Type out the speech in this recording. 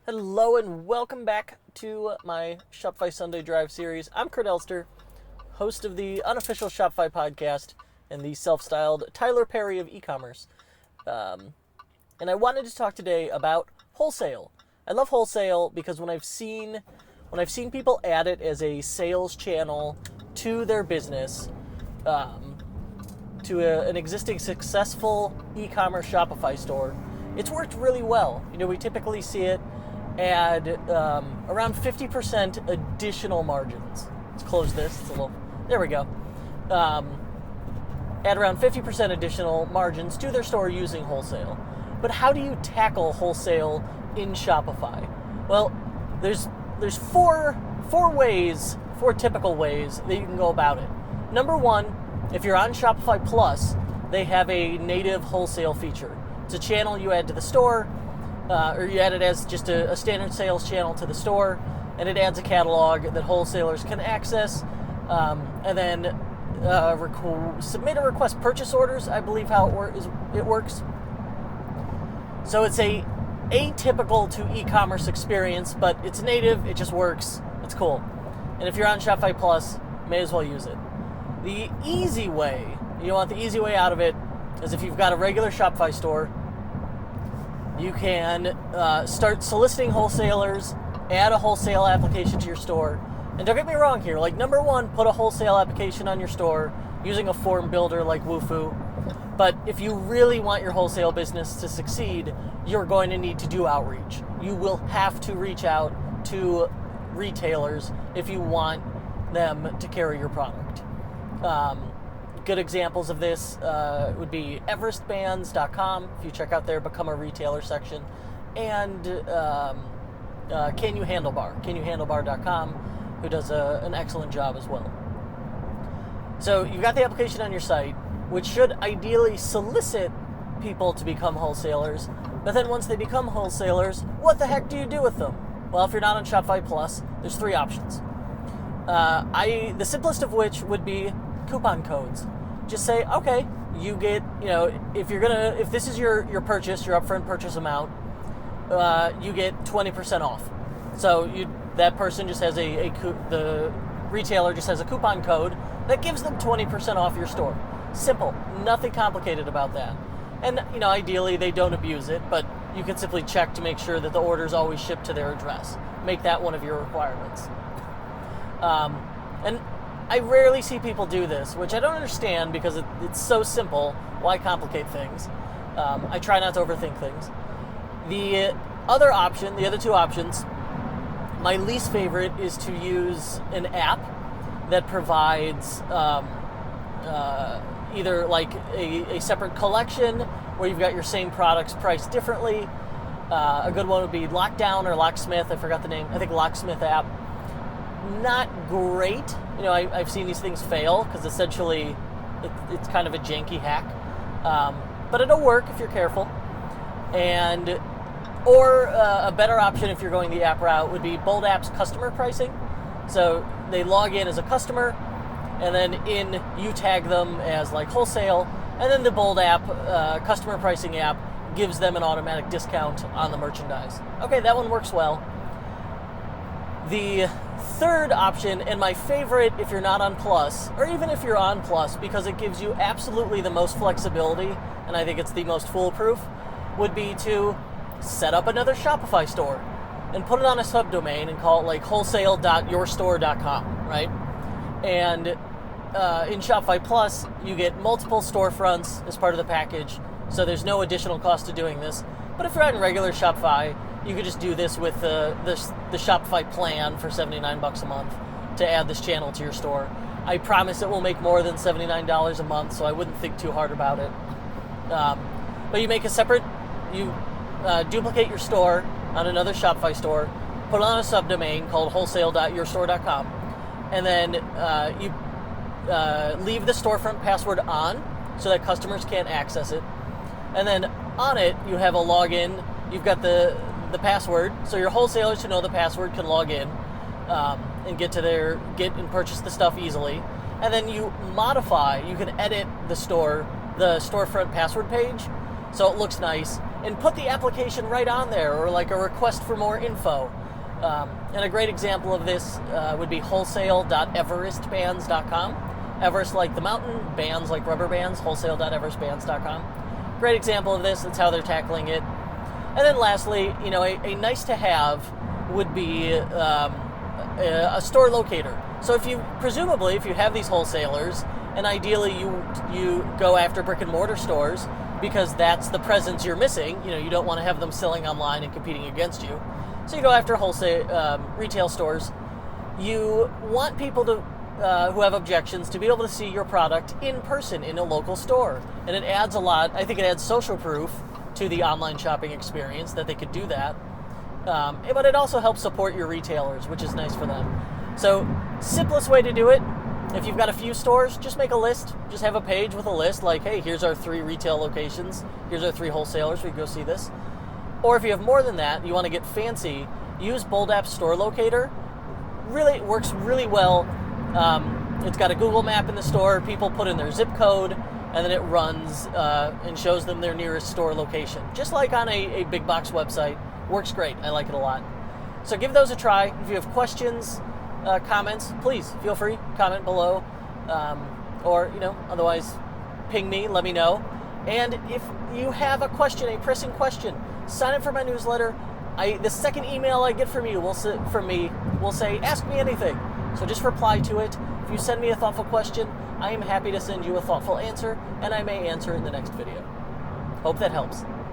Hello and welcome back to my Shopify Sunday Drive series. I'm Kurt Elster, host of the unofficial Shopify podcast and the self-styled Tyler Perry of e-commerce. And I wanted to talk today about wholesale. I love wholesale because when I've seen people add it as a sales channel to their business, to an existing successful e-commerce Shopify store, it's worked really well. You know, we typically see it add around 50% additional margins. Let's close this. It's a little. There we go. Add around 50% additional margins to their store using wholesale. But how do you tackle wholesale in Shopify? Well, there's four typical ways that you can go about it. Number one, if you're on Shopify Plus, they have a native wholesale feature. It's a channel you add to the store. Or you add it as just a standard sales channel to the store, and it adds a catalog that wholesalers can access, and then submit or request purchase orders, I believe how it works. So it's a atypical to e-commerce experience, but it's native, it just works, it's cool. And if you're on Shopify Plus, may as well use it. The easy way, you want the easy way out of it, is if you've got a regular Shopify store, you can start soliciting wholesalers, add a wholesale application to your store. And don't get me wrong here, like number one, put a wholesale application on your store using a form builder like Wufoo. But if you really want your wholesale business to succeed, you're going to need to do outreach. You will have to reach out to retailers if you want them to carry your product. Good examples of this would be everestbands.com, if you check out their Become a Retailer section, and CanYouHandlebar.com, who does an excellent job as well. So you've got the application on your site, which should ideally solicit people to become wholesalers, but then once they become wholesalers, what the heck do you do with them? Well, if you're not on Shopify Plus, there's three options. The simplest of which would be coupon codes. Just say, okay, you get, if this is your purchase, your upfront purchase amount, you get 20% off. So that person just has the retailer just has a coupon code that gives them 20% off your store. Simple, nothing complicated about that. And ideally they don't abuse it, but you can simply check to make sure that the order is always shipped to their address. Make that one of your requirements. And I rarely see people do this, which I don't understand because it's so simple. Why complicate things? I try not to overthink things. The other two options, my least favorite is to use an app that provides either like a separate collection where you've got your same products priced differently. A good one would be Lockdown or Locksmith. I forgot the name. I think Locksmith app. Not great. I've seen these things fail because essentially it's kind of a janky hack. But it'll work if you're careful. Or a better option if you're going the app route would be Bold App's customer pricing. So they log in as a customer, and then you tag them as like wholesale, and then the Bold App customer pricing app gives them an automatic discount on the merchandise. Okay, that one works well. The third option, and my favorite if you're not on Plus, or even if you're on Plus, because it gives you absolutely the most flexibility, and I think it's the most foolproof, would be to set up another Shopify store and put it on a subdomain and call it like wholesale.yourstore.com, right? And in Shopify Plus, you get multiple storefronts as part of the package, so there's no additional cost to doing this. But if you're on regular Shopify, you could just do this with the Shopify plan for $79 a month to add this channel to your store. I promise it will make more than $79 a month, so I wouldn't think too hard about it. But you make you duplicate your store on another Shopify store, put it on a subdomain called wholesale.yourstore.com, and then you leave the storefront password on so that customers can't access it. And then on it, you have a login. You've got the password, so your wholesalers who know the password can log in and get and purchase the stuff easily. And then you can edit the storefront password page so it looks nice. and put the application right on there, or like a request for more info. And a great example of this would be wholesale.everestbands.com. Everest like the mountain, bands like rubber bands, wholesale.everestbands.com. Great example of this. That's how they're tackling it. And then lastly, a nice to have would be a store locator. So if you have these wholesalers, and ideally you go after brick and mortar stores because that's the presence you're missing. You don't want to have them selling online and competing against you. So you go after wholesale retail stores. You want people to who have objections to be able to see your product in person in a local store, and it adds a lot. I think it adds social proof to the online shopping experience that they could do that. But it also helps support your retailers, which is nice for them. So simplest way to do it, if you've got a few stores, just make a list. Just have a page with a list like, hey, here's our 3 retail locations. Here's our 3 wholesalers. We can go see this. Or if you have more than that, you want to get fancy, use Bold App's Store Locator. Really works really well. It's got a Google map in the store. People put in their zip code, and then it runs and shows them their nearest store location. Just like on a big box website. Works great. I like it a lot. So give those a try. If you have questions, comments, please feel free, comment below. Or, otherwise ping me, let me know. And if you have a question, a pressing question, sign up for my newsletter. The second email I get from you will say, ask me anything. So just reply to it. If you send me a thoughtful question, I am happy to send you a thoughtful answer, and I may answer in the next video. Hope that helps.